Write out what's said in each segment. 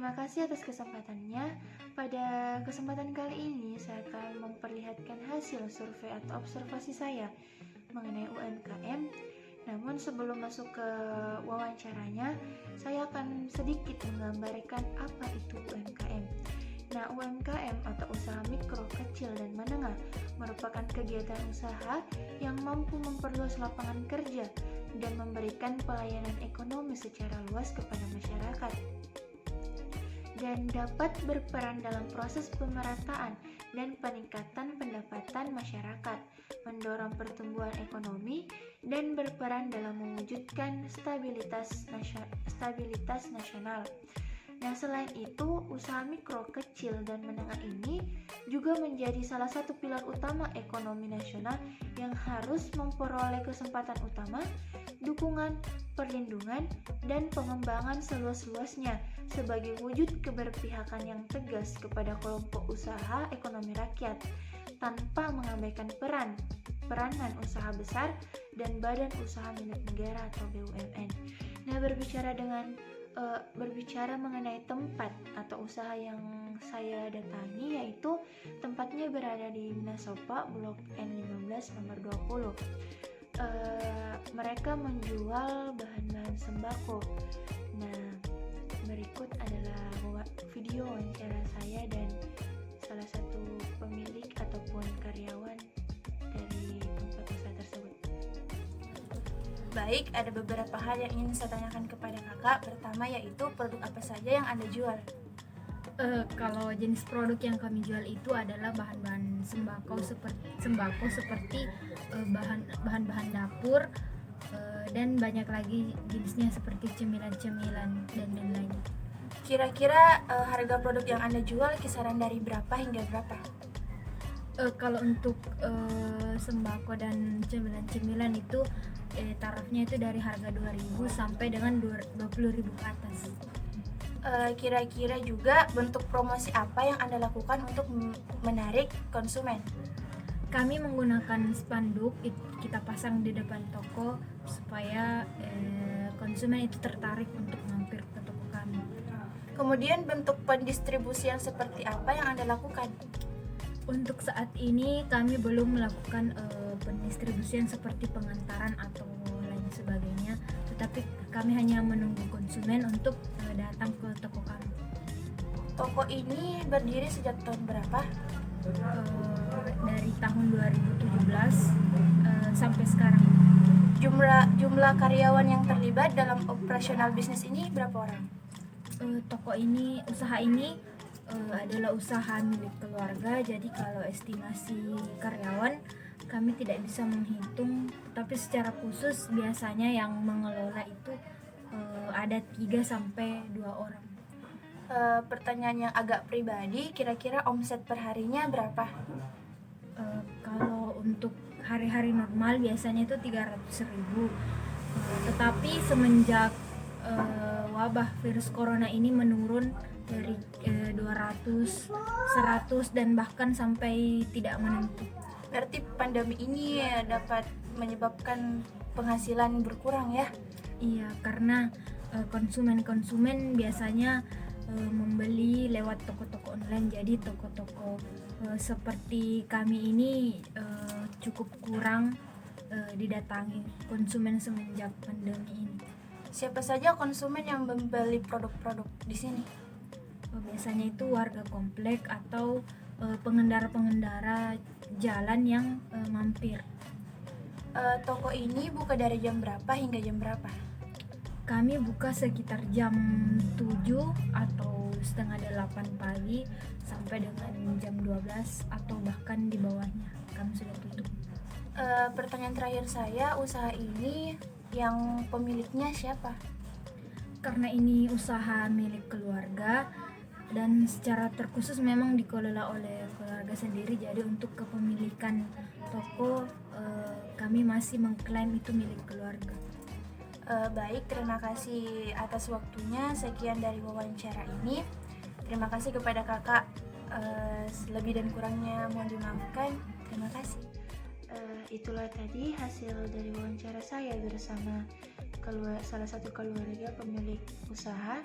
Terima kasih atas kesempatannya. Pada kesempatan kali ini, saya akan memperlihatkan hasil survei atau observasi saya mengenai UMKM. Namun sebelum masuk ke wawancaranya, saya akan sedikit menggambarkan apa itu UMKM. Nah, UMKM atau usaha mikro, kecil, dan menengah merupakan kegiatan usaha yang mampu memperluas lapangan kerja dan memberikan pelayanan ekonomi secara luas kepada masyarakat, dan dapat berperan dalam proses pemerataan dan peningkatan pendapatan masyarakat, mendorong pertumbuhan ekonomi, dan berperan dalam mewujudkan stabilitas nasional. Nah, selain itu, usaha mikro, kecil, dan menengah ini juga menjadi salah satu pilar utama ekonomi nasional yang harus memperoleh kesempatan utama, dukungan, perlindungan, dan pengembangan seluas-luasnya sebagai wujud keberpihakan yang tegas kepada kelompok usaha ekonomi rakyat, tanpa mengabaikan peranan usaha besar dan badan usaha milik negara atau BUMN. Nah, berbicara mengenai tempat atau usaha yang saya datangi, yaitu tempatnya berada di Minasopa, Blok N15 nomor 20. Mereka menjual bahan-bahan sembako. Nah, berikut adalah video wawancara saya dan salah satu pemilik ataupun karyawan dari tempat usaha tersebut. Baik, ada beberapa hal yang ingin saya tanyakan kepada kakak. Pertama yaitu produk apa saja yang Anda jual? Kalau jenis produk yang kami jual itu adalah bahan-bahan sembako seperti bahan-bahan dapur, dan banyak lagi jenisnya seperti cemilan-cemilan dan lain-lain. Kira-kira harga produk yang Anda jual kisaran dari berapa hingga berapa? Kalau untuk sembako dan cemilan-cemilan itu tarafnya itu dari harga 2.000 sampai dengan 20.000 ke atas. Kira-kira juga bentuk promosi apa yang Anda lakukan untuk menarik konsumen? Kami menggunakan spanduk, kita pasang di depan toko supaya konsumen itu tertarik untuk mampir ke toko kami. Kemudian bentuk pendistribusian seperti apa yang Anda lakukan? Untuk saat ini kami belum melakukan pendistribusian seperti pengantaran atau lain sebagainya, tetapi kami hanya menunggu konsumen untuk datang ke toko kami. Toko ini berdiri sejak tahun berapa? Dari tahun 2017 sampai sekarang. Jumlah karyawan yang terlibat dalam operasional bisnis ini berapa orang? Usaha ini adalah usaha milik keluarga, jadi kalau estimasi karyawan kami tidak bisa menghitung, tapi secara khusus biasanya yang mengelola itu ada 3-2 orang. Pertanyaan yang agak pribadi, kira-kira omset perharinya berapa? Kalau untuk hari-hari normal biasanya itu 300.000, tetapi semenjak wabah virus corona ini menurun dari 200, 100 dan bahkan sampai tidak menentu. Berarti pandemi ini dapat menyebabkan penghasilan berkurang ya? Iya, karena konsumen biasanya membeli lewat toko-toko online, jadi toko-toko seperti kami ini cukup kurang didatangi konsumen semenjak pandemi ini. Siapa saja konsumen yang membeli produk-produk di sini? Biasanya itu warga komplek atau pengendara-pengendara jalan yang mampir. Toko ini buka dari jam berapa hingga jam berapa? Kami buka sekitar jam 7 atau setengah 8 pagi sampai dengan jam 12 atau bahkan di bawahnya kami sudah tutup. Pertanyaan terakhir saya, usaha ini yang pemiliknya siapa? Karena ini usaha milik keluarga dan secara terkhusus memang dikelola oleh keluarga sendiri, jadi untuk kepemilikan toko kami masih mengklaim itu milik keluarga. Baik, terima kasih atas waktunya. Sekian dari wawancara ini. Terima kasih kepada kakak. Lebih dan kurangnya mohon dimaafkan. Terima kasih. Itulah tadi hasil dari wawancara saya bersama salah satu keluarga pemilik usaha.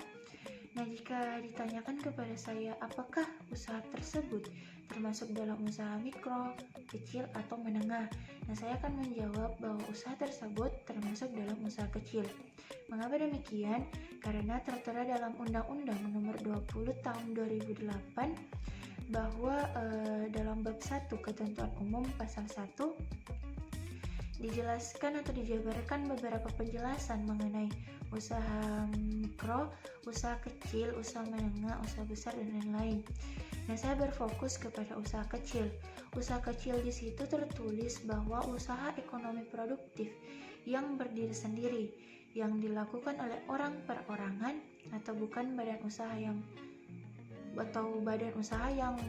Nah, jika ditanyakan kepada saya apakah usaha tersebut termasuk dalam usaha mikro, kecil, atau menengah, nah saya akan menjawab bahwa usaha tersebut termasuk dalam usaha kecil. Mengapa demikian? Karena tertera dalam Undang-Undang Nomor 20 Tahun 2008 bahwa dalam bab 1 Ketentuan Umum Pasal 1 dijelaskan atau dijabarkan beberapa penjelasan mengenai usaha mikro, usaha kecil, usaha menengah, usaha besar, dan lain-lain. Nah, saya berfokus kepada usaha kecil. Usaha kecil di situ tertulis bahwa usaha ekonomi produktif yang berdiri sendiri, yang dilakukan oleh orang perorangan atau bukan badan usaha yang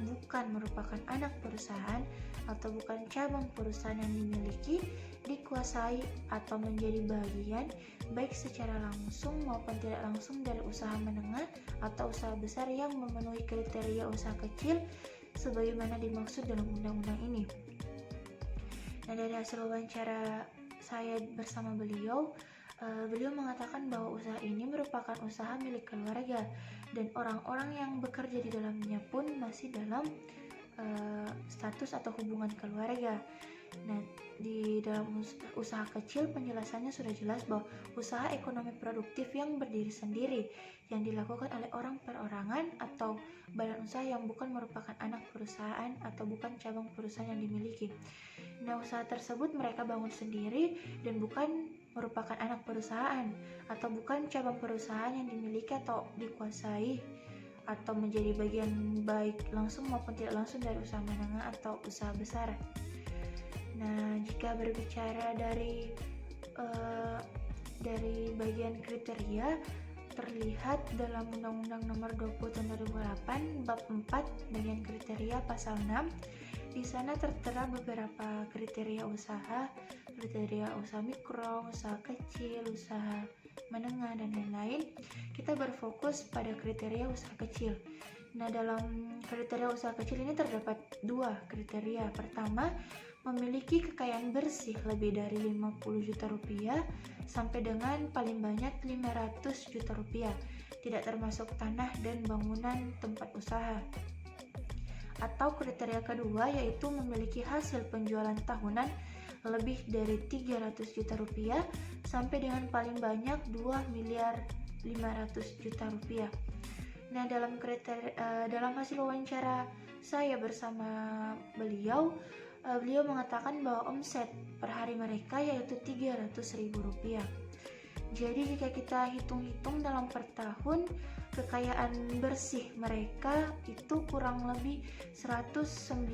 bukan merupakan anak perusahaan atau bukan cabang perusahaan yang dimiliki, dikuasai, atau menjadi bagian baik secara langsung maupun tidak langsung dari usaha menengah atau usaha besar yang memenuhi kriteria usaha kecil sebagaimana dimaksud dalam undang-undang ini. Nah, dari hasil wawancara saya bersama beliau mengatakan bahwa usaha ini merupakan usaha milik keluarga dan orang-orang yang bekerja di dalamnya pun masih dalam status atau hubungan keluarga. Nah, di dalam usaha kecil penjelasannya sudah jelas bahwa usaha ekonomi produktif yang berdiri sendiri yang dilakukan oleh orang perorangan atau badan usaha yang bukan merupakan anak perusahaan atau bukan cabang perusahaan yang dimiliki. Nah, usaha tersebut mereka bangun sendiri dan bukan merupakan anak perusahaan atau bukan cabang perusahaan yang dimiliki atau dikuasai atau menjadi bagian baik langsung maupun tidak langsung dari usaha menengah atau usaha besar. Nah, jika berbicara dari bagian kriteria terlihat dalam Undang-Undang Nomor 20 Tahun 2008 Bab 4 bagian kriteria pasal 6. Di sana tertera beberapa kriteria usaha mikro, usaha kecil, usaha menengah, dan lain-lain. Kita berfokus pada kriteria usaha kecil. Nah, dalam kriteria usaha kecil ini terdapat dua kriteria. Pertama, memiliki kekayaan bersih lebih dari 50 juta rupiah sampai dengan paling banyak 500 juta rupiah, tidak termasuk tanah dan bangunan tempat usaha. Atau kriteria kedua yaitu memiliki hasil penjualan tahunan lebih dari 300 juta rupiah sampai dengan paling banyak 2 miliar 500 juta rupiah. Nah, dalam hasil wawancara saya bersama beliau mengatakan bahwa omset per hari mereka yaitu 300.000 rupiah. Jadi jika kita hitung-hitung dalam per tahun, kekayaan bersih mereka itu kurang lebih 109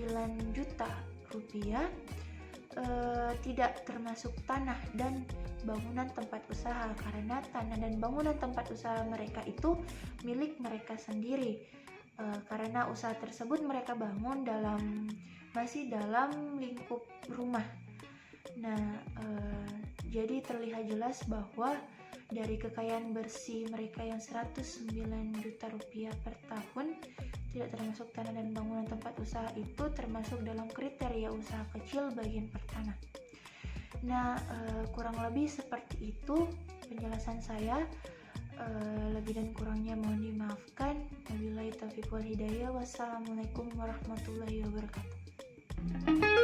juta rupiah, tidak termasuk tanah dan bangunan tempat usaha, karena tanah dan bangunan tempat usaha mereka itu milik mereka sendiri, karena usaha tersebut mereka bangun masih dalam lingkup rumah. Nah, jadi terlihat jelas bahwa dari kekayaan bersih mereka yang 109 juta rupiah per tahun, tidak termasuk tanah dan bangunan tempat usaha, itu termasuk dalam kriteria usaha kecil bagian pertama. Nah, kurang lebih seperti itu penjelasan saya. Lebih dan kurangnya mohon dimaafkan. Wabillahi taufiq wal hidayah. Wassalamualaikum warahmatullahi wabarakatuh.